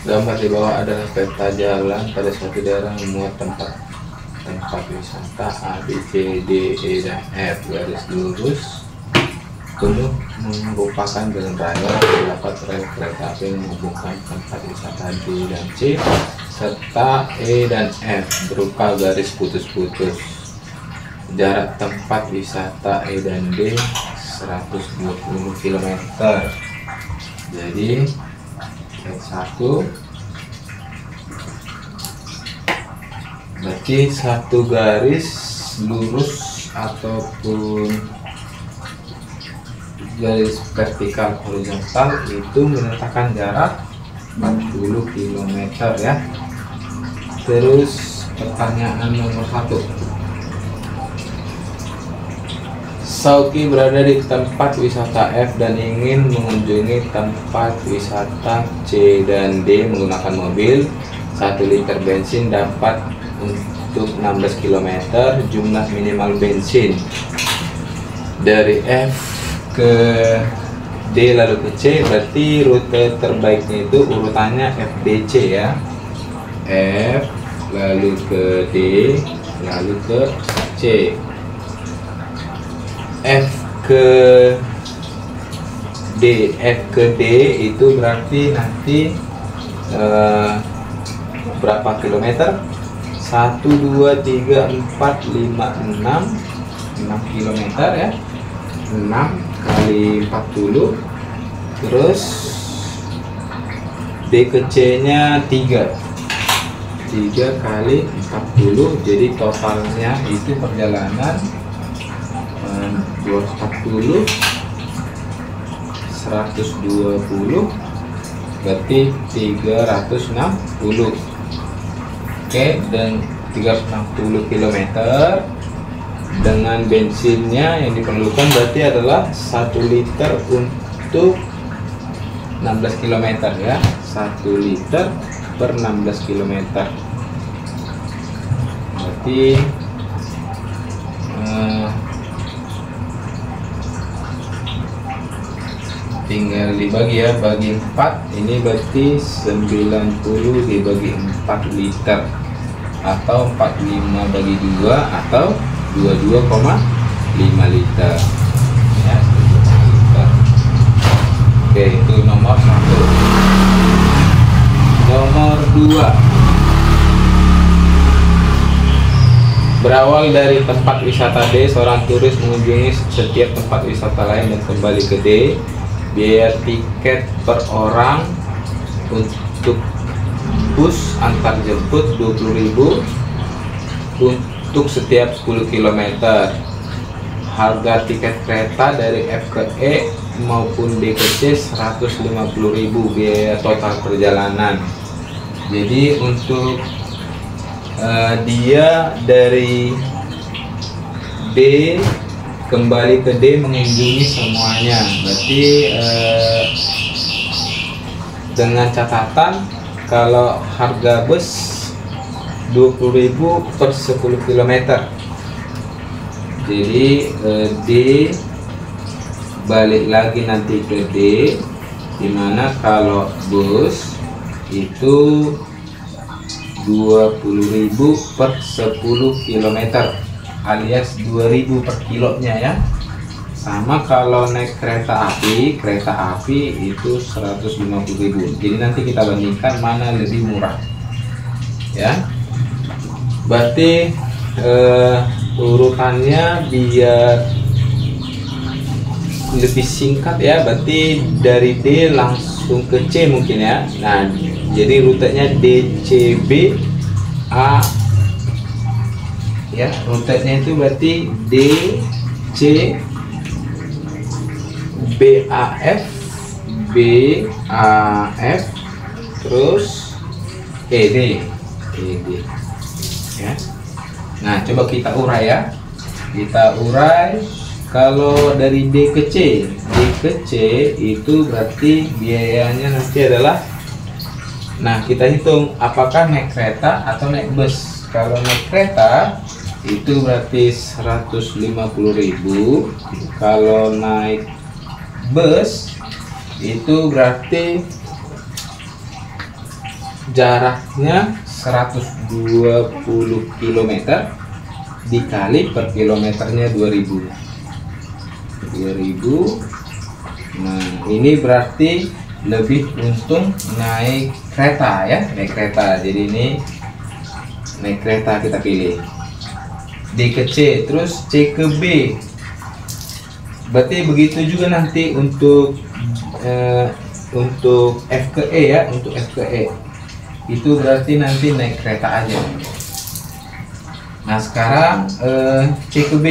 Gambar di bawah adalah peta jalan pada suatu daerah memuat tempat wisata A, B, C, D, E, dan F. Garis lurus penuh merupakan jalan raya. Terdapat rel kereta api yang menghubungkan tempat wisata D dan C serta E dan F berupa garis putus-putus. Jarak tempat wisata E dan D 120 km. Jadi F1 berarti satu garis lurus ataupun garis vertikal horizontal itu menetapkan jarak 40 km ya. Terus pertanyaan nomor 1. Sauki berada di tempat wisata F dan ingin mengunjungi tempat wisata C dan D menggunakan mobil. 1 liter bensin dapat untuk 16 km. Jumlah minimal bensin dari F ke D lalu ke C, berarti rute terbaiknya itu urutannya FDC ya. F lalu ke D lalu ke C. F ke D itu berarti nanti berapa kilometer? 1 2 3 4 5 6 kilometer ya. 6 kali 40, terus D ke C nya 3 kali 40, jadi totalnya itu perjalanan 240 120 berarti 360. Oke, dan 360 km dengan bensinnya yang diperlukan berarti adalah 1 liter untuk 16 km ya. 1 liter per 16 km berarti tinggal dibagi ya, bagi 4 ini berarti 90 dibagi 4 liter atau 45 bagi 2 atau 22,5 liter ya, 22,5 liter. Oke, itu nomor 1. Nomor 2. Berawal dari tempat wisata D, seorang turis mengunjungi setiap tempat wisata lain dan kembali ke D. Biaya tiket per orang untuk bus antar jemput 20.000 untuk setiap 10 km. Harga tiket kereta dari F ke E maupun D ke C 150.000 biaya total perjalanan. Jadi untuk dia dari D kembali ke D mengunjungi semuanya, berarti dengan catatan kalau harga bus 20.000 per 10 km. Jadi D balik lagi nanti ke D, dimana kalau bus itu 20.000 per 10 km alias 2.000 per kilonya ya. Sama kalau naik kereta api itu 150.000. Jadi nanti kita bandingkan mana lebih murah ya. Berarti urutannya biar lebih singkat ya, berarti dari D langsung ke C mungkin ya. Nah, jadi rutenya DCB A ya, rutenya itu berarti D C BAF terus ED ya. Nah, coba kita urai ya. Kita urai kalau dari D ke C itu berarti biayanya nanti adalah, nah kita hitung apakah naik kereta atau naik bus. Kalau naik kereta itu berarti 150.000. Kalau naik bus itu berarti jaraknya 120 km dikali per kilometernya 2000. Nah, ini berarti lebih untung naik kereta ya, naik kereta. Jadi ini naik kereta kita pilih. D ke C, terus C ke B. Berarti begitu juga nanti untuk F ke E ya, untuk F ke E. Itu berarti nanti naik kereta aja. Nah, sekarang C ke B.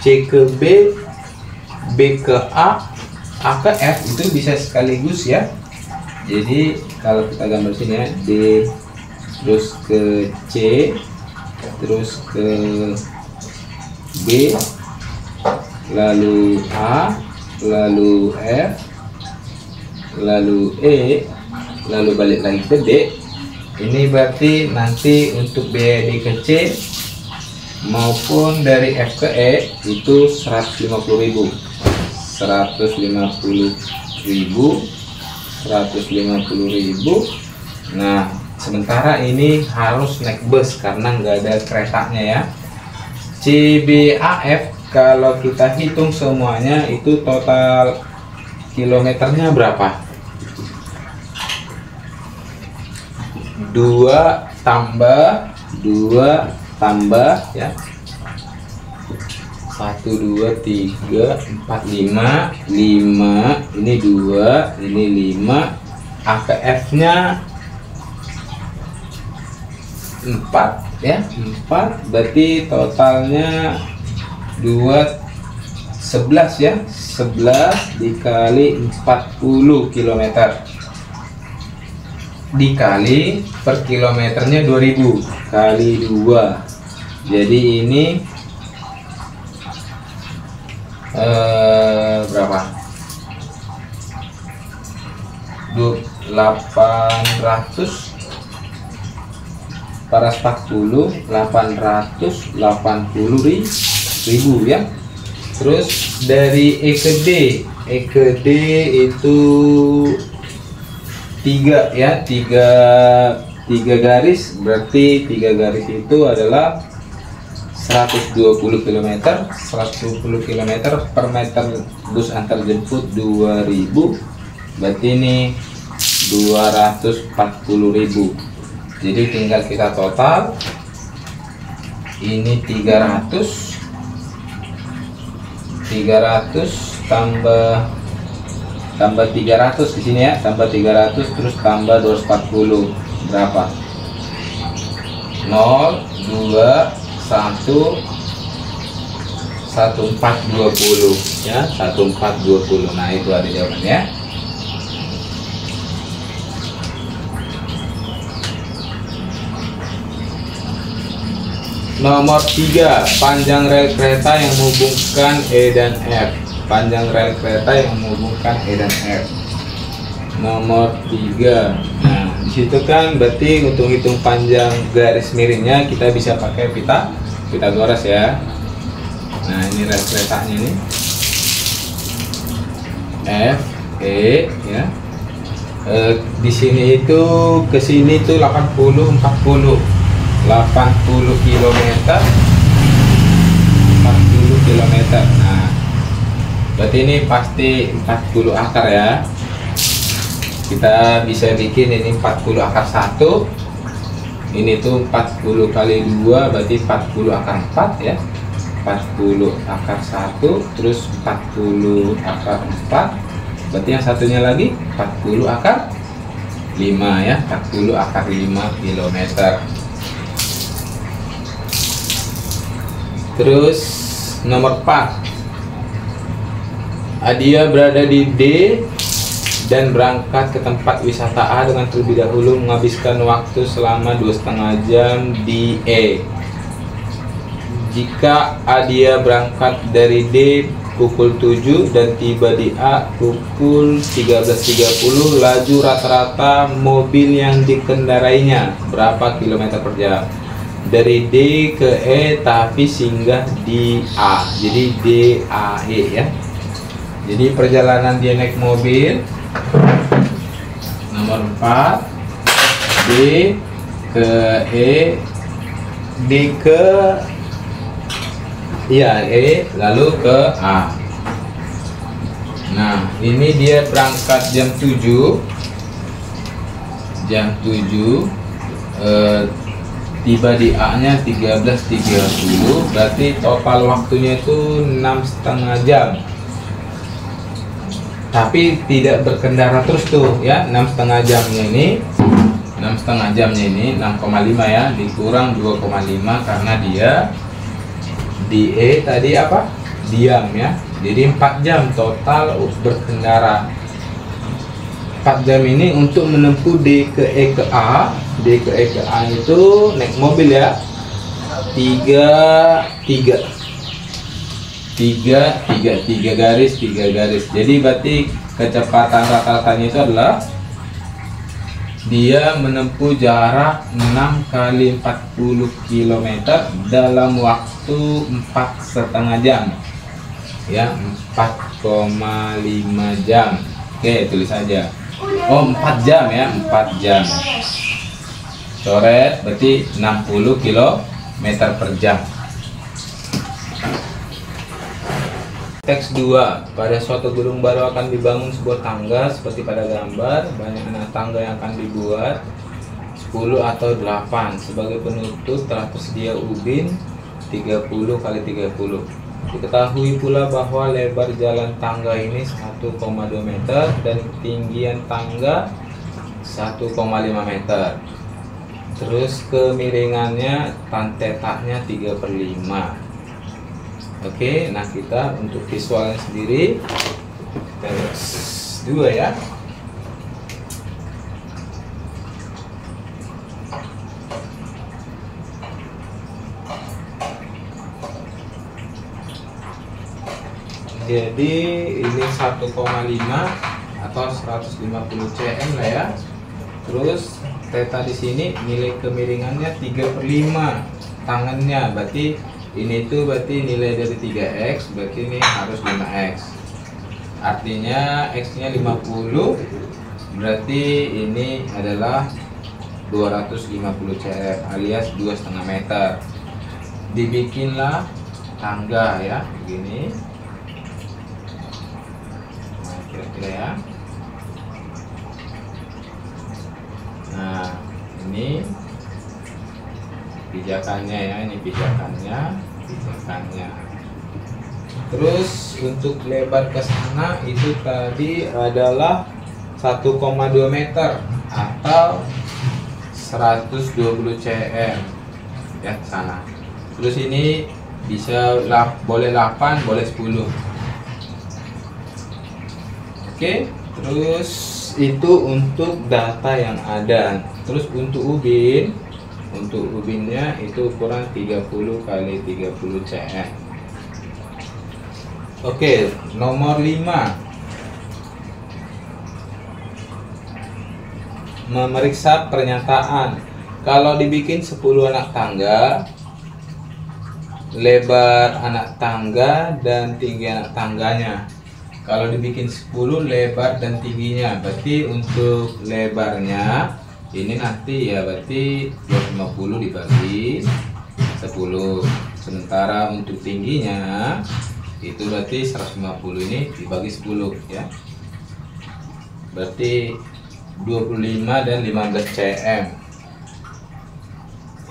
C ke B, B ke A ke F itu bisa sekaligus ya. Jadi kalau kita gambar sini ya, D terus ke C terus ke B lalu A lalu F lalu E lalu balik lagi ke D. Ini berarti nanti untuk BD ke C maupun dari F ke E itu 150.000. Nah, sementara ini harus naik bus karena nggak ada keretanya ya. CBAF kalau kita hitung semuanya itu total kilometernya berapa? 2 tambah ya, 1 2 3 4 5 ini 2 ini 5. AKF nya 4 ya, 4 berarti totalnya 11 ya, 11 dikali 40 km dikali per kilometernya 2000 kali 2. Jadi ini berapa? 880 ya. Terus dari E ke D itu 3 ya, 3 garis, berarti 3 garis itu adalah 120 km. 120 km per meter bus antar jemput 2000, berarti ini 240.000. Jadi tinggal kita total, ini 300 tambah 300 di sini ya, tambah 300 terus tambah 240 berapa? 0 2 1 1420 ya, 1420. Nah, itu ada jawabannya. Nomor 3, panjang rel kereta yang menghubungkan E dan F. Panjang rel kereta yang menghubungkan E dan F. Nomor 3. Nah, disitu kan berarti untuk hitung panjang garis miringnya kita bisa pakai Pythagoras ya. Nah, ini rel keretanya nih. F, E ya. Di sini itu ke sini itu 80 km. 40 km. Nah, berarti ini pasti 40 akar ya. Kita bisa bikin ini 40 akar 1. Ini tuh 40 kali 2 berarti 40 akar 4 ya. 40 akar 1 terus 40 akar 4. Berarti yang satunya lagi 40 akar 5 ya. 40 akar 5 km. Terus nomor 4, Adia berada di D dan berangkat ke tempat wisata A dengan terlebih dahulu menghabiskan waktu selama 2,5 jam di E. Jika Adia berangkat dari D pukul 7 dan tiba di A pukul 13.30, laju rata-rata mobil yang dikendarainya berapa kilometer per jam? Dari D ke E tapi singgah di A, jadi DAE ya. Jadi perjalanan dia naik mobil. Nomor 4, D ke E, D ke E, lalu ke A. Nah, ini dia berangkat jam 7. Jam 7, tiba di A nya 13.30, berarti total waktunya itu 6,5 jam. Tapi tidak berkendara terus tuh ya, 6,5 jamnya ini 6,5 ya, dikurang 2,5 karena dia di E tadi apa? Diam ya. Jadi 4 jam total berkendara. 4 jam ini untuk menempuh D ke E ke A. D ke E ke A itu naik mobil ya. 3 garis. Jadi berarti kecepatan rata-ratanya itu adalah dia menempuh jarak 6 kali 40 km dalam waktu 4,5 jam ya, 4,5 jam. Oke, tulis saja. Oh, 4 jam ya, 4 jam. Coret berarti 60 km per jam. Teks 2. Pada suatu gedung baru akan dibangun sebuah tangga seperti pada gambar. Banyak anak tangga yang akan dibuat, 10 atau 8. Sebagai penutup telah tersedia ubin 30 kali 30. Diketahui pula bahwa lebar jalan tangga ini 1,2 meter dan ketinggian tangga 1,5 meter. Terus kemiringannya tan tetanya 3/5. Oke, nah kita untuk visualnya sendiri teks 2 ya. Jadi ini 1,5 atau 150 cm lah ya. Terus theta di sini nilai kemiringannya 3/5 tangannya, berarti ini tuh berarti nilai dari 3x, berarti ini harus 5x. Artinya x nya 50, berarti ini adalah 250 cm alias 2,5 meter. Dibikinlah tangga ya, begini. Kira-kira ya. Nah, ini pijakannya ya, ini pijakannya. Terus untuk lebar ke sana itu tadi adalah 1,2 meter atau 120 cm ya sana. Terus ini bisa boleh 8, boleh 10. Oke, terus itu untuk data yang ada. Terus untuk ubinnya itu ukuran 30 kali 30 cm. Oke, nomor 5. Memeriksa pernyataan. Kalau dibikin 10 anak tangga, lebar anak tangga dan tinggi anak tangganya. Kalau dibikin 10 lebar dan tingginya, berarti untuk lebarnya ini nanti ya berarti 250 dibagi 10. Sementara untuk tingginya itu berarti 150 ini dibagi 10 ya. Berarti 25 dan 15 cm.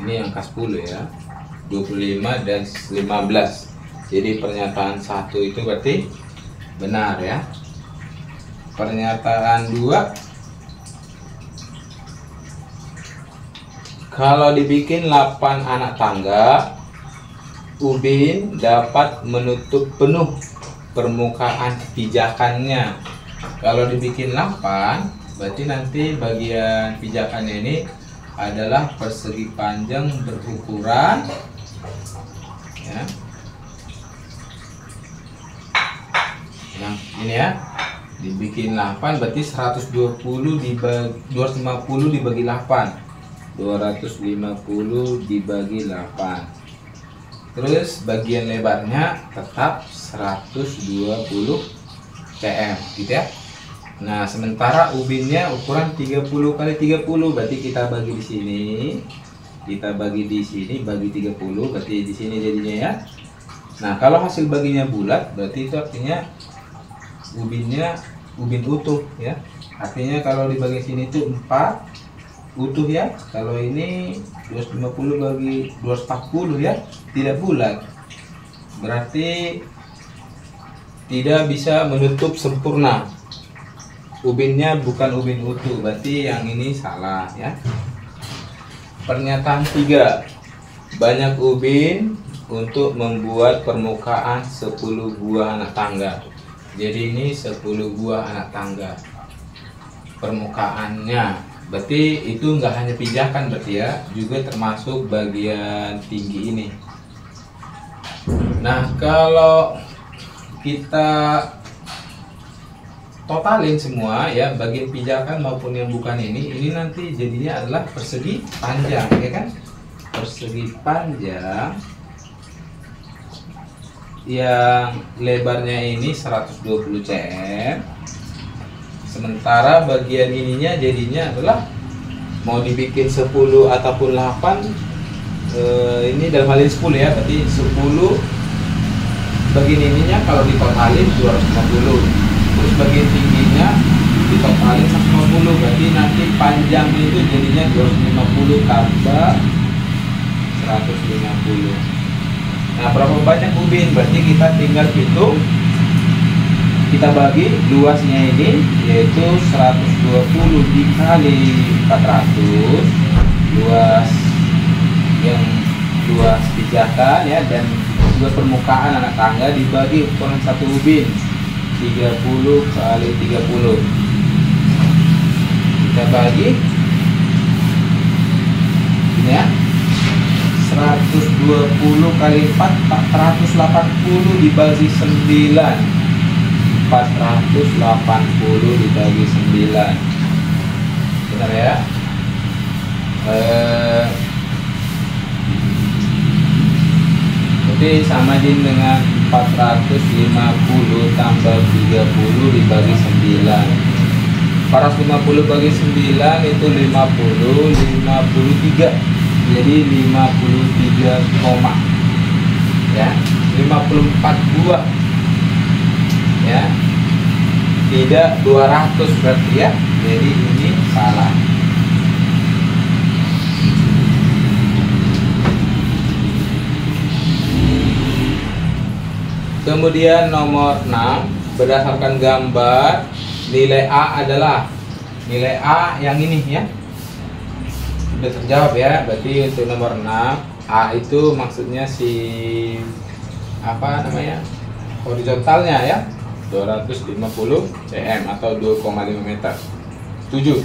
Ini angka 10 ya. 25 dan 15. Jadi pernyataan 1 itu berarti benar ya. Pernyataan 2, kalau dibikin 8 anak tangga, ubin dapat menutup penuh permukaan pijakannya. Kalau dibikin 8, berarti nanti bagian pijakannya ini adalah persegi panjang berukuran ya. Nah, ini ya, dibikin 8 berarti 250 dibagi 8. 250 dibagi 8. Terus bagian lebarnya tetap 120 cm gitu ya. Nah, sementara ubinnya ukuran 30 kali 30, berarti kita bagi di sini. Kita bagi di sini, bagi 30, berarti di sini jadinya ya. Nah, kalau hasil baginya bulat, berarti itu artinya ubinnya ubin utuh ya. Artinya kalau dibagi sini itu 4 utuh ya. Kalau ini 250 bagi 240 ya, tidak bulat. Berarti tidak bisa menutup sempurna. Ubinnya bukan ubin utuh, berarti yang ini salah ya. Pernyataan 3. Banyak ubin untuk membuat permukaan 10 buah anak tangga. Jadi ini 10 buah anak tangga permukaannya. Berarti itu nggak hanya pijakan berarti ya, juga termasuk bagian tinggi ini. Nah, kalau kita totalin semua ya, bagian pijakan maupun yang bukan ini nanti jadinya adalah persegi panjang ya kan. Persegi panjang yang lebarnya ini 120 cm, sementara bagian ininya jadinya adalah mau dibikin 10 ataupun 8, ini dalam hal ini 10 ya, berarti 10 bagian ininya kalau ditotalin 250, terus bagian tingginya ditotalin 150, berarti nanti panjangnya itu jadinya 250 tambah 150. Nah, berapa banyak ubin? Berarti kita tinggal hitung. Kita bagi luasnya ini yaitu 120 dikali 400, luas yang luas pijakan ya, dan juga permukaan anak tangga dibagi ukuran satu ubin 30 kali 30. Kita bagi ini ya, 120 kali 4, 480 dibagi 9, 480 dibagi 9, benar ya. Berarti sama dengan 450 tambah 30 dibagi 9. 450 bagi 9 itu 50, 53. Jadi 53 koma ya, 54 buah ya, tidak 200 berarti ya. Jadi ini salah. Kemudian nomor 6, berdasarkan gambar nilai A adalah nilai A yang ini ya. Sudah terjawab ya. Berarti untuk nomor 6, A itu maksudnya si apa namanya, horizontalnya ya, 250 cm atau 2,5 meter. 7.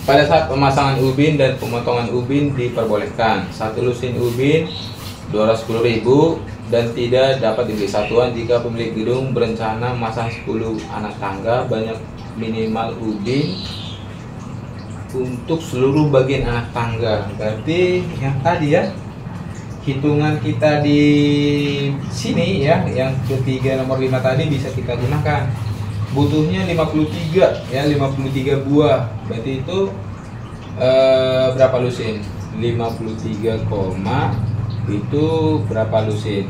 Pada saat pemasangan ubin dan pemotongan ubin diperbolehkan. Satu lusin ubin 210.000 dan tidak dapat dibeli satuan jika pemilik gedung berencana memasang 10 anak tangga. Banyak minimal ubin untuk seluruh bagian anak tangga. Berarti yang tadi ya, hitungan kita di sini ya, yang ketiga nomor 5 tadi bisa kita gunakan. Butuhnya 53 ya, 53 buah. Berarti itu berapa lusin? 53 koma itu berapa lusin?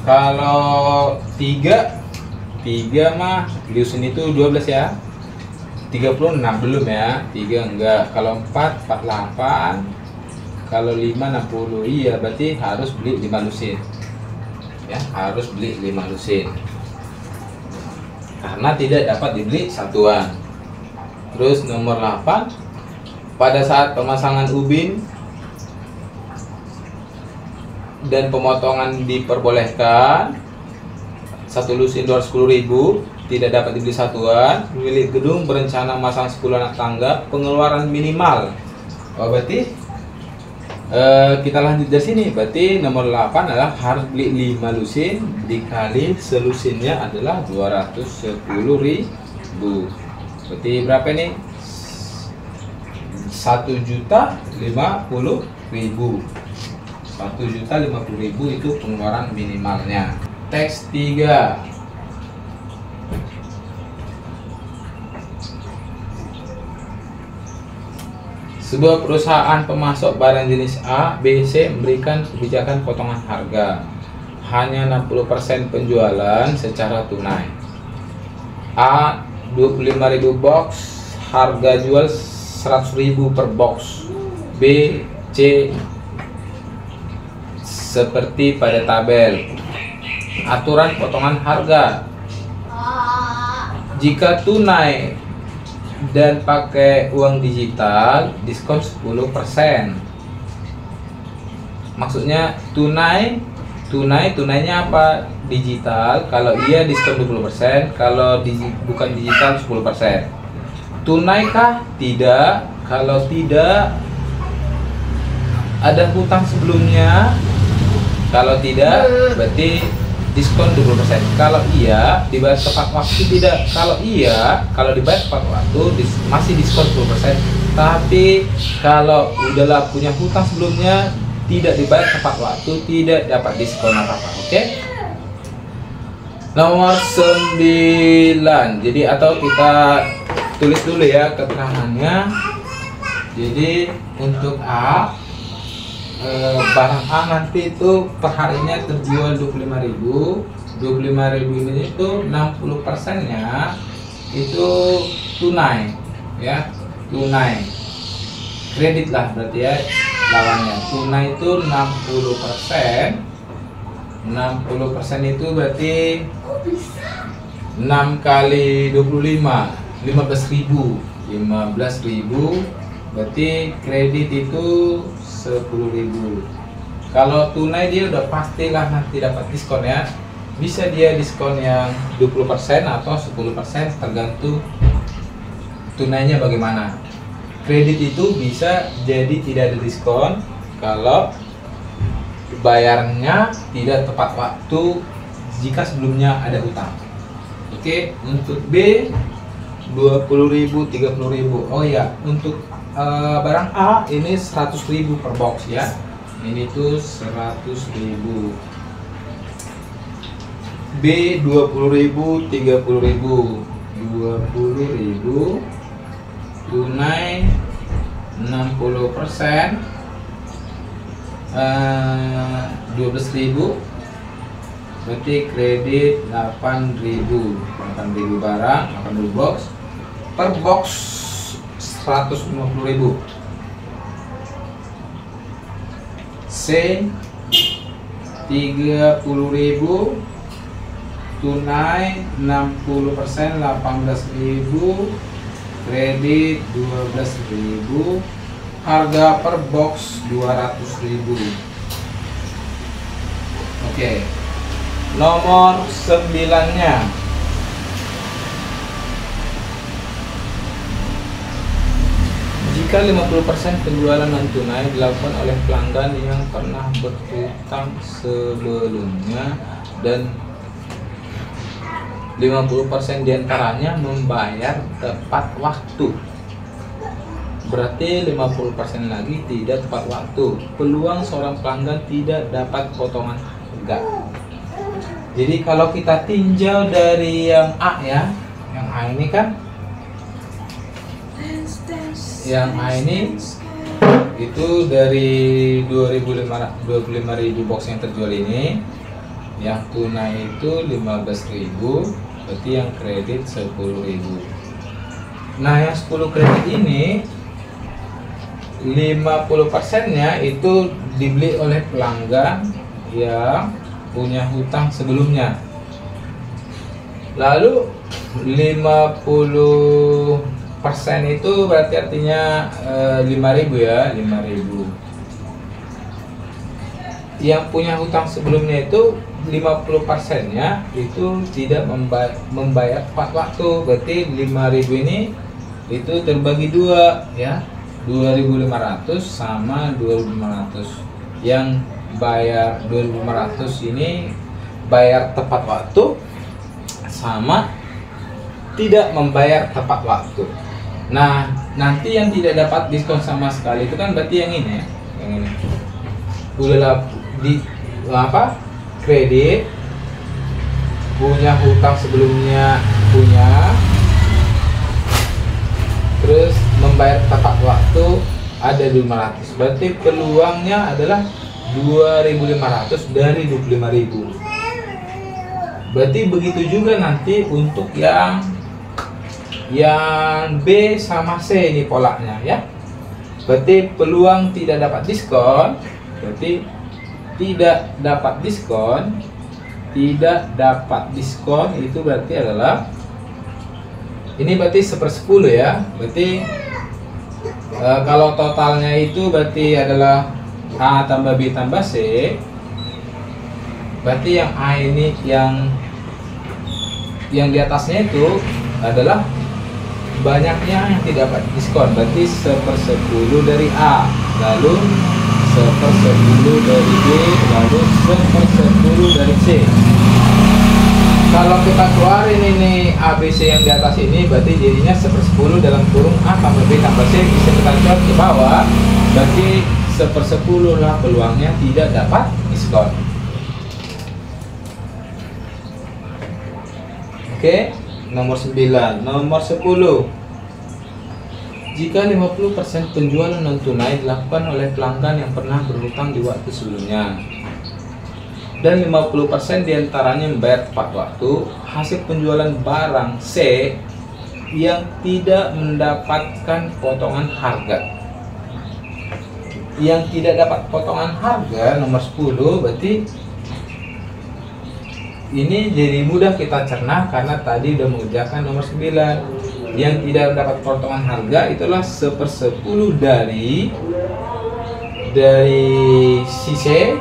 Kalau 3 mah lusin itu 12 ya. 36 belum ya, 3 enggak. Kalau 4 48, kalau 5 60. Iya, berarti harus beli 5 lusin ya, harus beli 5 lusin karena tidak dapat dibeli satuan. Terus nomor 8, pada saat pemasangan ubin dan pemotongan diperbolehkan, satu lusin 210.000, tidak dapat dibeli satuan, pemilik gedung berencana memasang 10 anak tangga, pengeluaran minimal. Oh, berarti kita lanjut dari sini. Berarti nomor 8 adalah harus beli 5 lusin dikali selusinnya adalah 210.000. Berarti berapa nih? 1.050.000. 1.050.000 itu pengeluaran minimalnya. Teks 3. Sebuah perusahaan pemasok barang jenis A, B, C memberikan kebijakan potongan harga hanya 60% penjualan secara tunai. A 25.000 box, harga jual 100.000 per box. B, C seperti pada tabel. Aturan potongan harga: jika tunai dan pakai uang digital, diskon 10%. Maksudnya tunainya apa? Digital. Kalau iya diskon 20%, kalau bukan digital 10%. Tunai kah? Tidak. Kalau tidak, ada hutang sebelumnya. Kalau tidak, berarti diskon 20%. Kalau iya, dibayar tepat waktu. Tidak. Kalau iya, kalau dibayar tepat waktu masih diskon 10%. Tapi kalau udahlah punya hutang sebelumnya, tidak dibayar tepat waktu, tidak dapat diskon apa-apa. Oke? Nomor 9. Jadi atau kita tulis dulu ya keterangannya. Jadi untuk A, barang A nanti itu perharinya terjual 25.000. 25.000 ini itu 60%-nya itu tunai, ya, tunai. Kredit lah berarti ya lawannya. Tunai itu 60%. 60% itu berarti 6 kali 25, 15.000. 15.000 berarti kredit itu 10.000. Kalau tunai dia udah pastilah nanti dapat diskon ya. Bisa dia diskon yang 20% atau 10% tergantung tunainya bagaimana. Kredit itu bisa jadi tidak ada diskon kalau bayarnya tidak tepat waktu jika sebelumnya ada hutang. Oke, untuk B 20.000, 30.000. Oh ya, untuk barang A ini 100.000 per box ya. Ini tuh 100.000. B 20.000, 30.000. 20.000 tunai 60%, 12.000 berarti kredit 8.000. 8.000 barang, 8.000 box. Per box 150.000. C 30.000 tunai 60%, 18.000, kredit 12.000, harga per box 200.000. Oke, nomor 9-nya. Jika 50% penjualan non tunai dilakukan oleh pelanggan yang pernah berhutang sebelumnya dan 50% diantaranya membayar tepat waktu, berarti 50% lagi tidak tepat waktu, peluang seorang pelanggan tidak dapat potongan harga. Jadi kalau kita tinjau dari yang A ya, yang A ini kan, yang A ini itu dari 25.000 box yang terjual ini, yang tunai itu 15.000, berarti yang kredit 10.000. Nah, yang 10 kredit ini 50%-nya itu dibeli oleh pelanggan yang punya hutang sebelumnya. Lalu 50% itu berarti artinya 5.000 ya, 5.000. Yang punya hutang sebelumnya itu 50%-nya itu tidak membayar tepat waktu, berarti 5.000 ini itu terbagi dua ya, 2.500 sama 2.500. Yang bayar 2.500 ini bayar tepat waktu sama tidak membayar tepat waktu. Nah, nanti yang tidak dapat diskon sama sekali itu kan berarti yang ini ya, yang ini. Udah di kredit punya hutang sebelumnya punya, terus membayar tepat waktu ada 500, berarti peluangnya adalah 2.500 dari 25.000. Berarti begitu juga nanti untuk yang B sama C ini polanya ya. Berarti peluang tidak dapat diskon, berarti tidak dapat diskon itu berarti adalah ini berarti 1/10 ya. Berarti kalau totalnya itu berarti adalah A tambah B tambah C. Berarti yang A ini yang di atasnya itu adalah banyaknya yang tidak dapat diskon, berarti 1/10 dari A, lalu 1/10 dari B, lalu 1/10 dari C. Kalau kita keluarin ini A, B, C yang di atas ini, berarti jadinya 1/10 dalam kurung A tambah B tambah C, bisa kita lihat ke bawah, berarti 1/10 lah peluangnya tidak dapat diskon. Oke, nomor 9. Nomor 10. Jika 50% penjualan non tunai dilakukan oleh pelanggan yang pernah berhutang di waktu sebelumnya dan 50% diantaranya membayar tepat waktu, hasil penjualan barang C yang tidak mendapatkan potongan harga. Yang tidak dapat potongan harga nomor 10, berarti ini jadi mudah kita cerna karena tadi udah mengerjakan nomor 9. Yang tidak mendapat potongan harga itulah 1/10 dari si C,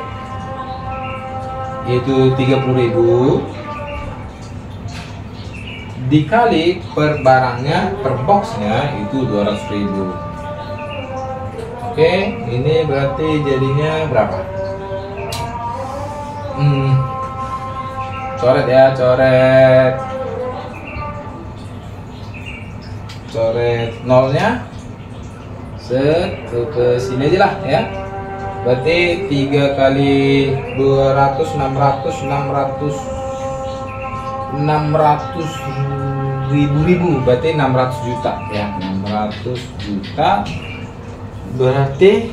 yaitu 30.000 dikali per barangnya, per boxnya itu 200.000. Oke, ini berarti jadinya berapa? Coret ya, coret nolnya, set ke sini aja lah ya. Berarti 3 kali 200, 600 ribu, berarti 600 juta ya, 600 juta. Berarti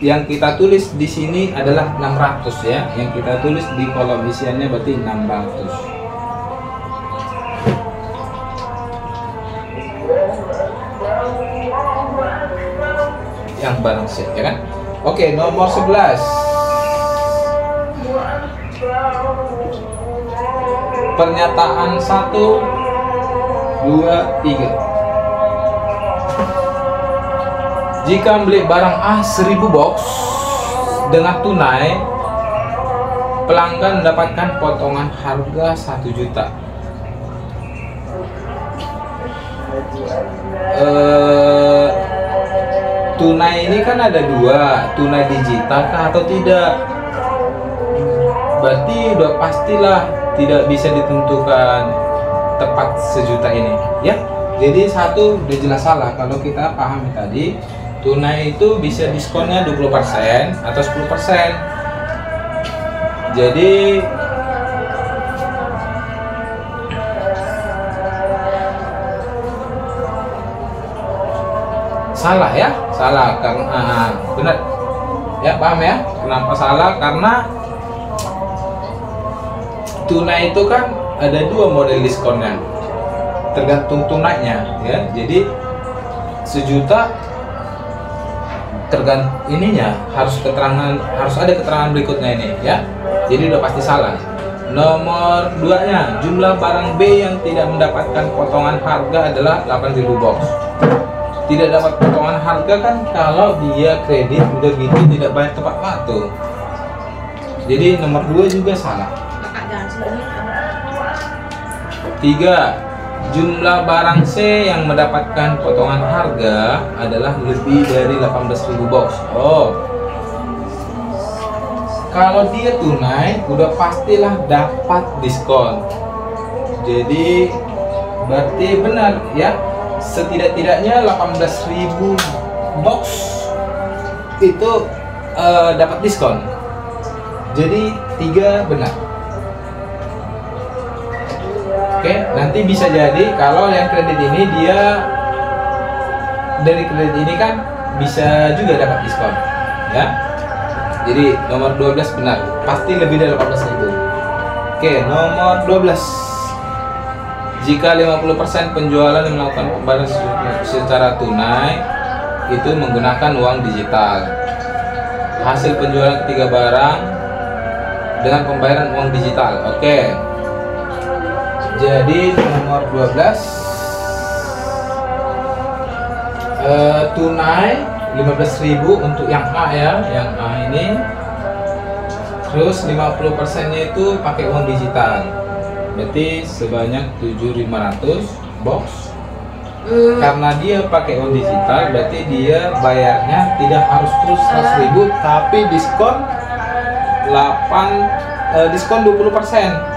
yang kita tulis di sini adalah 600 ya, yang kita tulis di kolom isiannya berarti 600. Yang barang C ya kan. Oke, nomor 11. Pernyataan 1, 2, 3. Jika membeli barang A 1000 box dengan tunai, pelanggan mendapatkan potongan harga 1 juta. Tunai ini kan ada dua, tunai digital kah atau tidak? Berarti udah pastilah tidak bisa ditentukan tepat sejuta ini ya. Jadi satu udah jelas salah. Kalau kita pahami tadi, tunai itu bisa diskonnya 20% atau 10%. Jadi salah ya, salah karena benar ya, paham ya kenapa salah? Karena tunai itu kan ada dua model diskonnya, tergantung tunainya ya. Jadi sejuta tergantung ininya, harus ada keterangan berikutnya ini ya. Jadi udah pasti salah. Nomor 2-nya, jumlah barang B yang tidak mendapatkan potongan harga adalah 8.000 box. Tidak dapat potongan harga kan kalau dia kredit udah gitu tidak bayar tepat waktu. Jadi nomor 2 juga salah. 3. Jumlah barang C yang mendapatkan potongan harga adalah lebih dari 18.000 box. Oh, kalau dia tunai udah pastilah dapat diskon. Jadi berarti benar ya, setidak-tidaknya 18.000 box itu dapat diskon. Jadi 3 benar. Oke, nanti bisa jadi kalau yang kredit ini dia dari kredit ini kan bisa juga dapat diskon ya. Jadi nomor 12 benar, pasti lebih dari 18.000. Oke, nomor 12. Jika 50% penjualan yang melakukan pembayaran secara tunai itu menggunakan uang digital. Hasil penjualan ketiga barang dengan pembayaran uang digital. Oke. Jadi nomor 12 tunai 15.000 untuk yang A ya, yang A ini. Terus 50%-nya itu pakai uang digital. Berarti sebanyak 7.500 box. Karena dia pakai uang digital, berarti dia bayarnya tidak harus terus 100.000, tapi diskon 20%.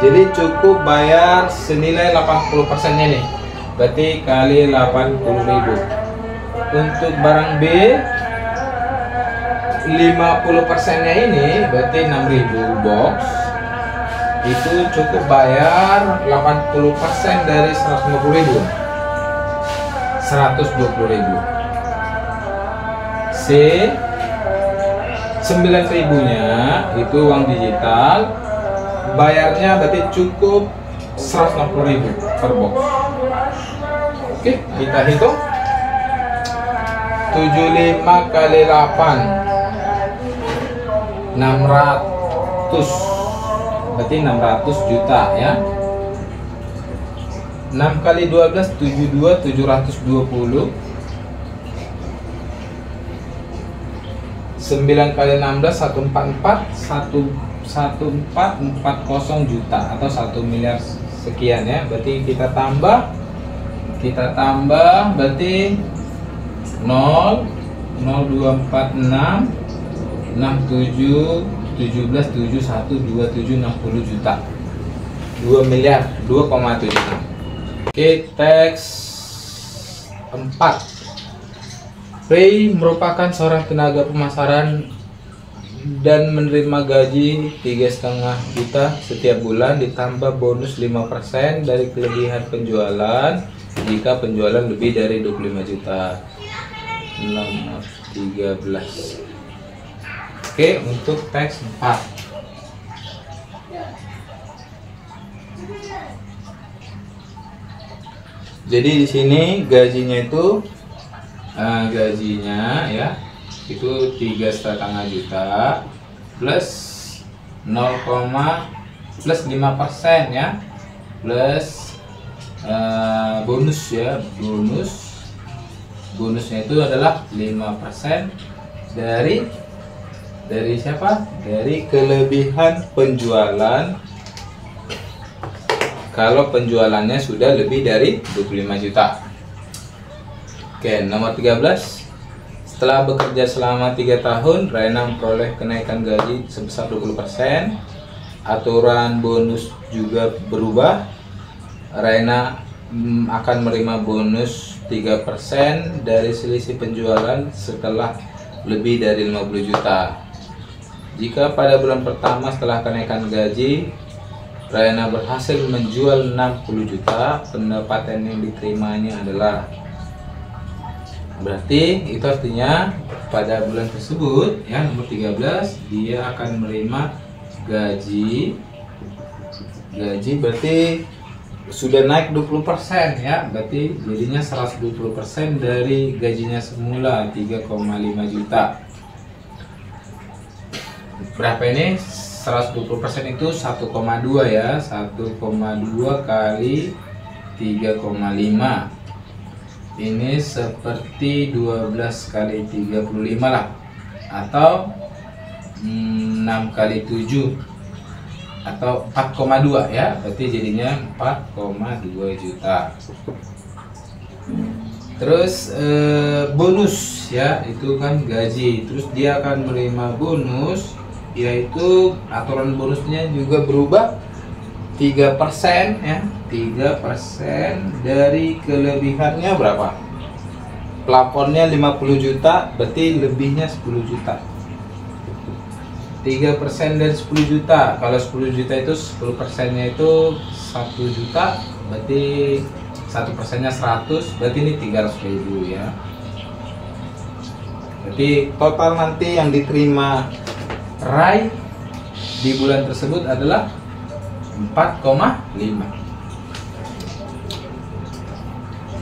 Jadi cukup bayar senilai 80%-nya nih. Berarti kali 80.000. Untuk barang B 50%-nya ini berarti 6.000 box. Itu cukup bayar 80% dari 150.000. 120.000. C 9.000-nya itu uang digital. Bayarnya berarti cukup 160.000 per box. Oke, kita hitung 75 kali 8 600, berarti 600 juta ya. 6 kali 12 72, 720. 9 kali 16 144, 1440 juta atau 1 miliar sekian ya. Berarti kita tambah berarti 0 0246 67 17 71 27 60 juta. 2 miliar 2,76. Oke, teks 4. Ray merupakan seorang tenaga pemasaran dan menerima gaji 3,5 juta setiap bulan ditambah bonus 5% dari kelebihan penjualan jika penjualan lebih dari 25 juta. Nomor 13. Oke, untuk teks 4. Jadi di sini gajinya itu ya itu 3,5 juta plus 5% ya, plus bonus ya, bonusnya itu adalah 5% dari siapa? Dari kelebihan penjualan kalau penjualannya sudah lebih dari 25 juta. Oke, nomor 13. Setelah bekerja selama 3 tahun, Raina memperoleh kenaikan gaji sebesar 20%. Aturan bonus juga berubah. Raina akan menerima bonus 3% dari selisih penjualan setelah lebih dari 50 juta. Jika pada bulan pertama setelah kenaikan gaji, Raina berhasil menjual 60 juta, pendapatan yang diterimanya adalah, berarti itu artinya pada bulan tersebut ya, nomor 13 dia akan menerima gaji berarti sudah naik 20% ya, berarti jadinya 120% dari gajinya semula 3,5 juta. Berapa ini? 120% itu 1,2 ya, 1,2 kali 3,5. Ini seperti 12 kali 35 lah, atau 6 kali 7 atau 4,2 ya, berarti jadinya 4,2 juta. Terus bonus ya, itu kan gaji, terus dia akan menerima bonus, yaitu aturan bonusnya juga berubah, 3% ya, 3% dari kelebihannya berapa? Plafonnya 50 juta, berarti lebihnya 10 juta. 3% dari 10 juta. Kalau 10 juta itu 10%-nya itu 1 juta, berarti 1%-nya 100, berarti ini 300.000 ya. Berarti total nanti yang diterima Rai di bulan tersebut adalah 4,5.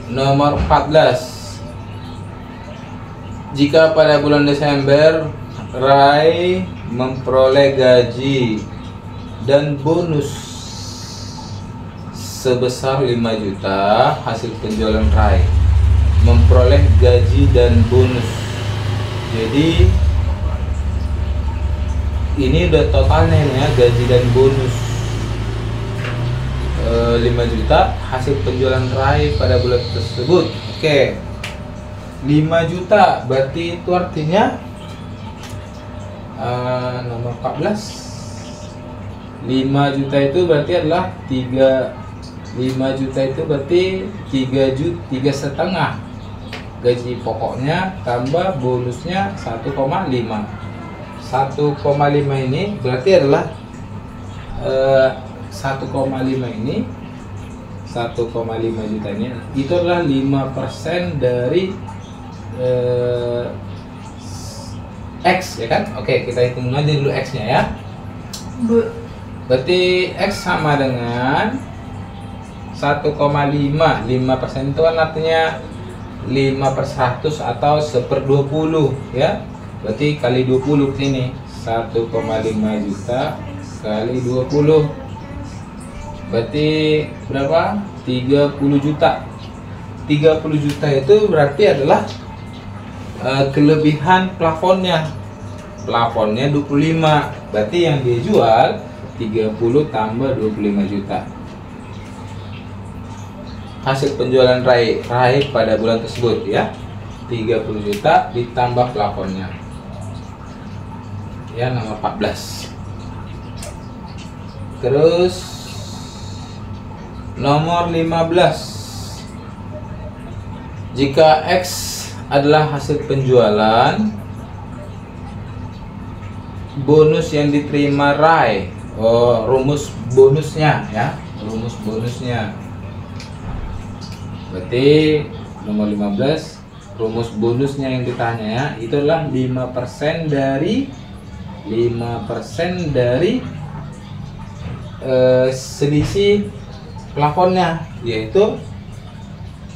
Nomor 14. Jika pada bulan Desember Rai memperoleh gaji dan bonus sebesar 5 juta, hasil penjualan Rai memperoleh gaji dan bonus. Jadi ini udah totalnya ya, gaji dan bonus 5 juta hasil penjualan Rai pada bulan tersebut. Oke, 5 juta berarti itu artinya nomor 14, 5 juta itu berarti adalah 5 juta itu berarti 3,5 gaji pokoknya tambah bonusnya 1,5. 1,5 ini berarti adalah 1,5 ini 1,5 juta ini itu adalah 5% dari X ya kan. Oke, kita hitung aja dulu X nya ya. Berarti X sama dengan 1,5. 5% itu kan artinya 5/100 atau 1/20 ya. Berarti kali 20 sini 1,5 juta kali 20 berarti berapa? 30 juta. 30 juta itu berarti adalah kelebihan plafonnya. Plafonnya 25. Berarti yang dia jual 30 tambah 25 juta. Hasil penjualan Rai pada bulan tersebut ya. 30 juta ditambah plafonnya. Ya, nomor 14. Terus nomor 15. Jika X adalah hasil penjualan, bonus yang diterima Rai, rumus bonusnya ya, rumus bonusnya. Berarti nomor 15, rumus bonusnya yang ditanya ya, itu adalah 5% dari selisih plafonnya, yaitu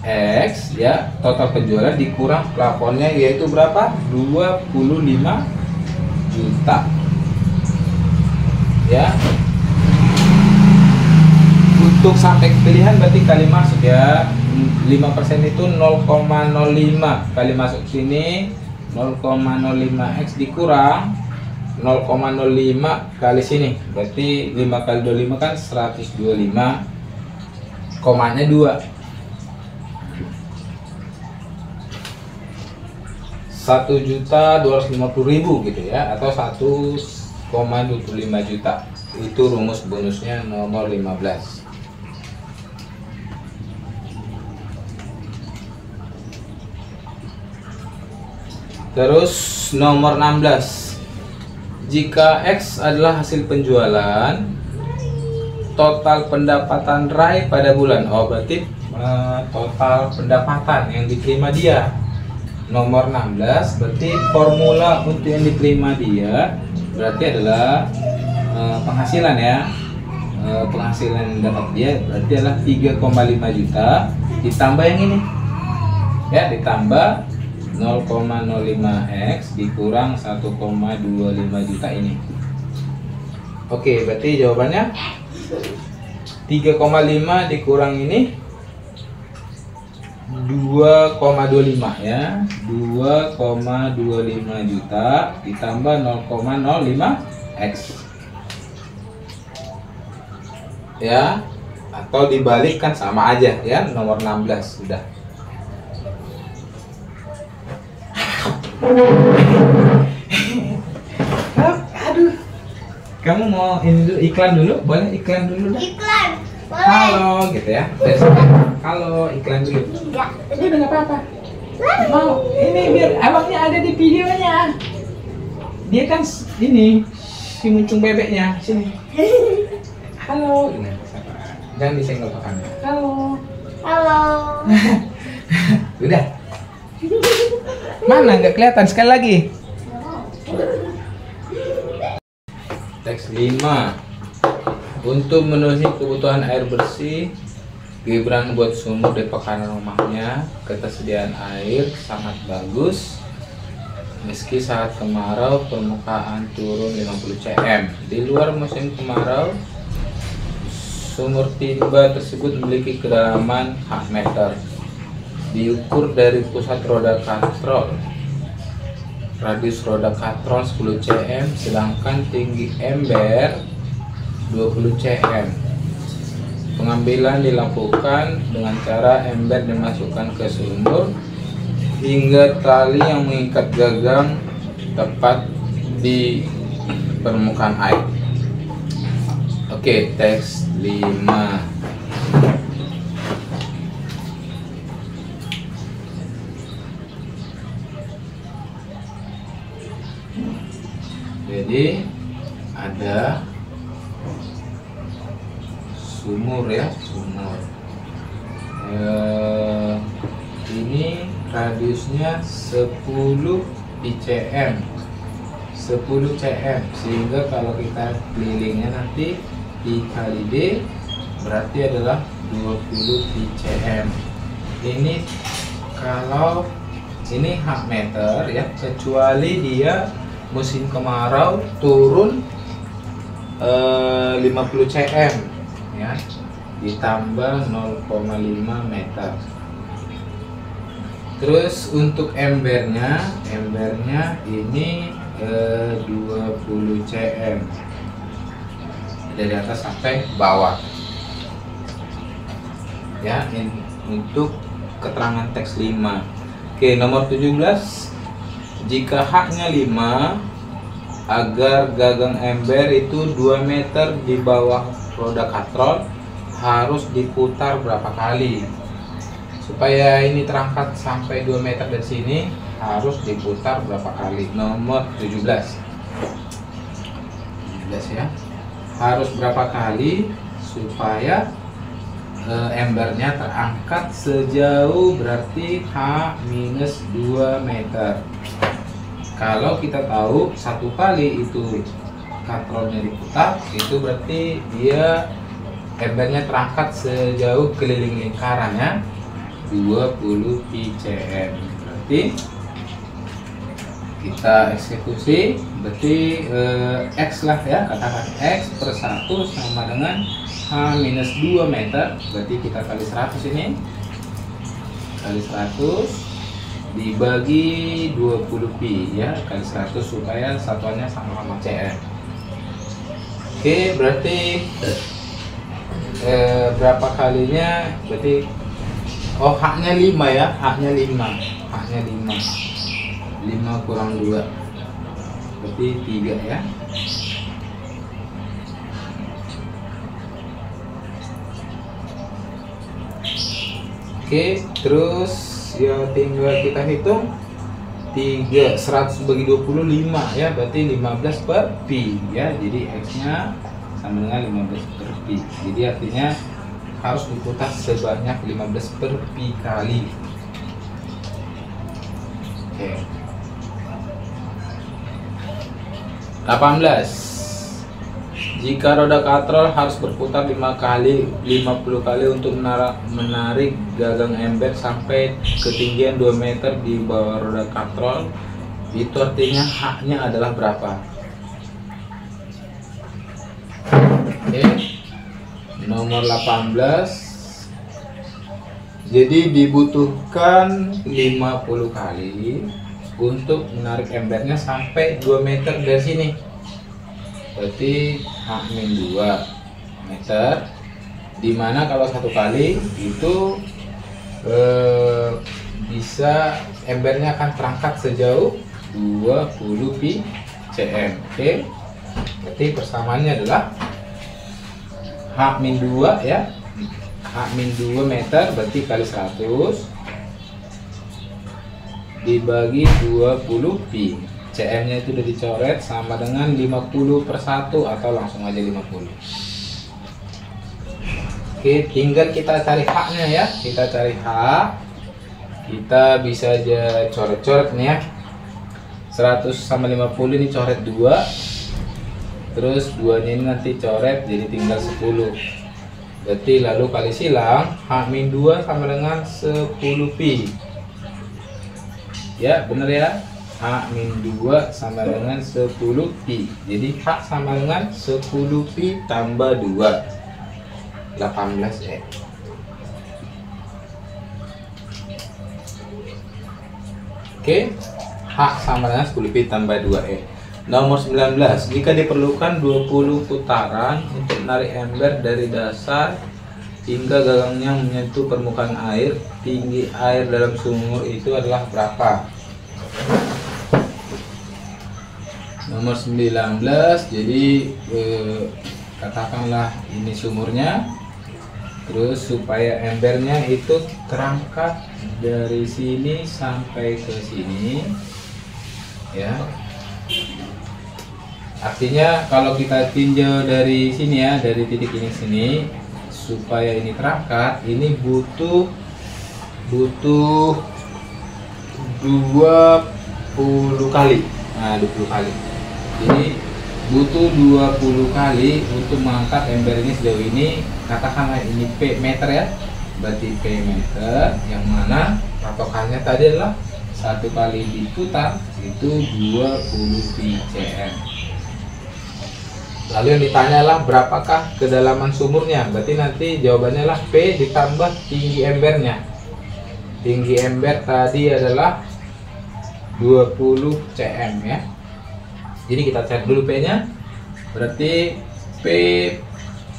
X ya, total penjualan dikurang plafonnya, yaitu berapa? 25 juta ya. Untuk sampai ke pilihan berarti kali masuk ya. 5% itu 0,05 kali masuk sini, 0,05 X dikurang 0,05 kali sini, berarti 5 kali 25 kan 125, komanya 2, 1.250.000 gitu ya, atau 1,25 juta. Itu rumus bonusnya nomor 15. Terus nomor 16. Jika X adalah hasil penjualan, total pendapatan Rai pada bulan, berarti total pendapatan yang diterima dia. Nomor 16 berarti formula untuk yang diterima dia berarti adalah penghasilan ya. Penghasilan yang dapat dia berarti adalah 3,5 juta ditambah yang ini ya, ditambah 0,05 X dikurang 1,25 juta ini. Oke, berarti jawabannya 3,5 dikurang ini 2,25 ya, 2,25 juta ditambah 0,05 X ya, atau dibalik kan sama aja ya, nomor 16 sudah. Aduh, kamu mau ini dulu, iklan dulu, boleh iklan dulu dah. Iklan. Boleh. Halo gitu ya. Halo, iklan dulu. Enggak. Udah nggak apa-apa. Mau ini biar abangnya ada di videonya. Dia kan ini si muncung bebeknya sini. Halo, ini jangan disenggol pakannya. Halo. Halo. Udah. Mana nggak kelihatan sekali lagi. Teks 5. Untuk memenuhi kebutuhan air bersih, Gibran buat sumur di pekanan rumahnya. Ketersediaan air sangat bagus. Meski saat kemarau permukaan turun 50 cm. Di luar musim kemarau, sumur timba tersebut memiliki kedalaman 4 meter. Diukur dari pusat roda katrol. Radius roda katrol 10 cm, sedangkan tinggi ember 20 cm. Pengambilan dilakukan dengan cara ember dimasukkan ke sumur hingga tali yang mengikat gagang tepat di permukaan air. Oke, teks 5. Jadi ada sumur ya, sumur. Ini radiusnya 10 cm, 10 cm, sehingga kalau kita kelilingnya nanti dikali D berarti adalah 20 cm. Ini kalau ini hak meter ya, kecuali dia musim kemarau turun 50 cm ya, ditambah 0,5 meter. Terus untuk embernya ini 20 cm dari atas sampai bawah ya. Ini untuk keterangan teks 5. Oke, nomor 17. Jika haknya 5, agar gagang ember itu 2 meter di bawah roda katrol, harus diputar berapa kali? Supaya ini terangkat sampai 2 meter dari sini, harus diputar berapa kali? Nomor 17 ya. Harus berapa kali supaya embernya terangkat sejauh berarti H-2 meter. Kalau kita tahu 1 kali itu katrolnya diputar, itu berarti dia embernya terangkat sejauh keliling lingkarannya 20 cm. Berarti kita eksekusi, berarti X lah ya, katakan X per 1 sama dengan H-2 meter. Berarti kita kali 100 ini, kali 100 dibagi 20 pi ya, kali 100 supaya satuannya sama-sama cm. Oke, berarti berapa kalinya? Berarti haknya 5 ya, haknya 5 kurang 2 berarti 3 ya. Oke, terus ya tinggal kita hitung 100 bagi 25 ya, berarti 15 per pi ya. Jadi X nya sama dengan 15 per pi. Jadi artinya harus diputar sebanyak 15 per pi kali. Oke. 18. Jika roda katrol harus berputar 50 kali untuk menarik gagang ember sampai ketinggian 2 meter di bawah roda katrol, itu artinya haknya adalah berapa? Oke. Nomor 18. Jadi dibutuhkan 50 kali untuk menarik embernya sampai 2 meter dari sini. Berarti H-2 meter, dimana kalau 1 kali itu bisa embernya akan terangkat sejauh 20 pi cm. Oke, berarti persamaannya adalah H-2 ya, H-2 meter berarti kali 100 dibagi 20 pi. CM nya itu udah dicoret sama dengan 50/1 atau langsung aja 50. Oke, tinggal kita cari H nya ya. Kita cari H, kita bisa aja coret-coret nih ya. 100 sama 50 ini coret 2, terus 2 nya ini nanti coret jadi tinggal 10. Berarti lalu kali silang H-2 sama dengan 10pi. Ya bener ya, H-2 sama dengan 10pi. Jadi H sama dengan 10pi tambah 2, 18E. Oke, H sama dengan 10pi tambah 2E. Nomor 19, jika diperlukan 20 putaran untuk menarik ember dari dasar hingga galangnya menyentuh permukaan air, tinggi air dalam sumur itu adalah berapa? Nomor 19, jadi katakanlah ini sumurnya, terus supaya embernya itu terangkat dari sini sampai ke sini ya. Artinya kalau kita tinjau dari sini ya, dari titik ini sini, supaya ini terangkat, ini butuh 20 kali. Nah, 20 kali. Jadi butuh 20 kali untuk mengangkat ember ini sejauh ini. Katakanlah ini P meter ya. Berarti P meter, yang mana patokannya tadi adalah 1 kali diputar itu 20 pi cm. Lalu yang ditanya adalah berapakah kedalaman sumurnya. Berarti nanti jawabannya adalah P ditambah tinggi embernya. Tinggi ember tadi adalah 20 cm ya. Jadi kita cari dulu P nya. Berarti P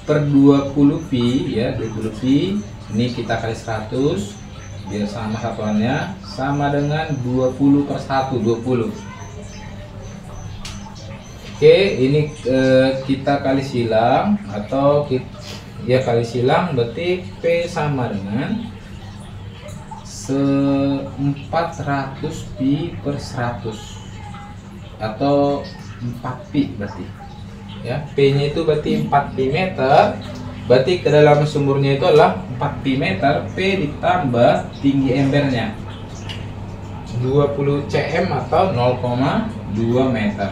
per 20 pi ya, 20 pi. Ini kita kali 100 biar sama satuannya, sama dengan 20/1, 20. Oke, ini kita kali silang atau ya kali silang, berarti P sama dengan 400 pi per 100 atau 4 pi berarti ya. P nya itu berarti 4 pi meter, berarti kedalaman sumurnya itu adalah 4 pi meter. P ditambah tinggi embernya 20 cm atau 0,2 meter.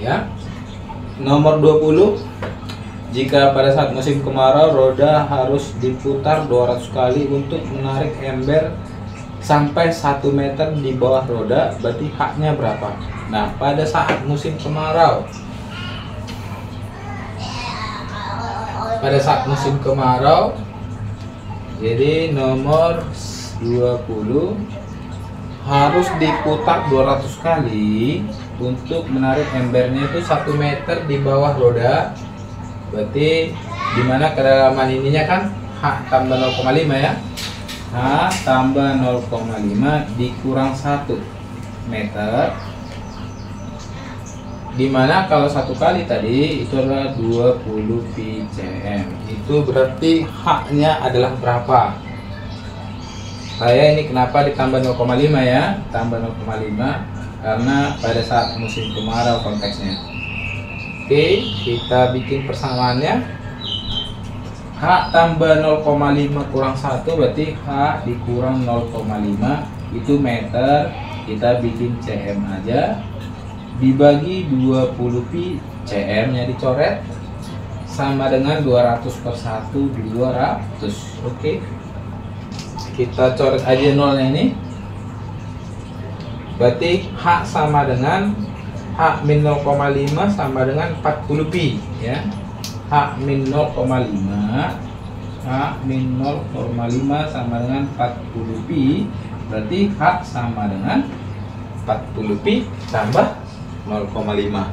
Ya. Nomor 20, jika pada saat musim kemarau roda harus diputar 200 kali untuk menarik ember sampai 1 meter di bawah roda, berarti H-nya berapa? Nah, pada saat musim kemarau, jadi nomor 20 harus diputar 200 kali untuk menarik embernya itu 1 meter di bawah roda. Berarti dimana kedalaman ininya kan H tambah 0,5 ya. H tambah 0,5 dikurang 1 meter, dimana kalau 1 kali tadi itu adalah 20 pi cm. Itu berarti H nya adalah berapa? Saya ini kenapa ditambah 0,5 ya, tambah 0,5 karena pada saat musim kemarau konteksnya. Oke, kita bikin persamaannya. H tambah 0,5 kurang 1 berarti H dikurang 0,5 itu meter. Kita bikin cm aja, dibagi 20 pi, cm nya dicoret, sama dengan 200 per 1, 200. Oke, kita coret aja nolnya ini. Berarti H sama dengan H min 0,5 sama dengan 40 pi ya. H min 0,5, H min 0,5 sama dengan 40 pi, berarti H sama dengan 40 pi tambah 0,5.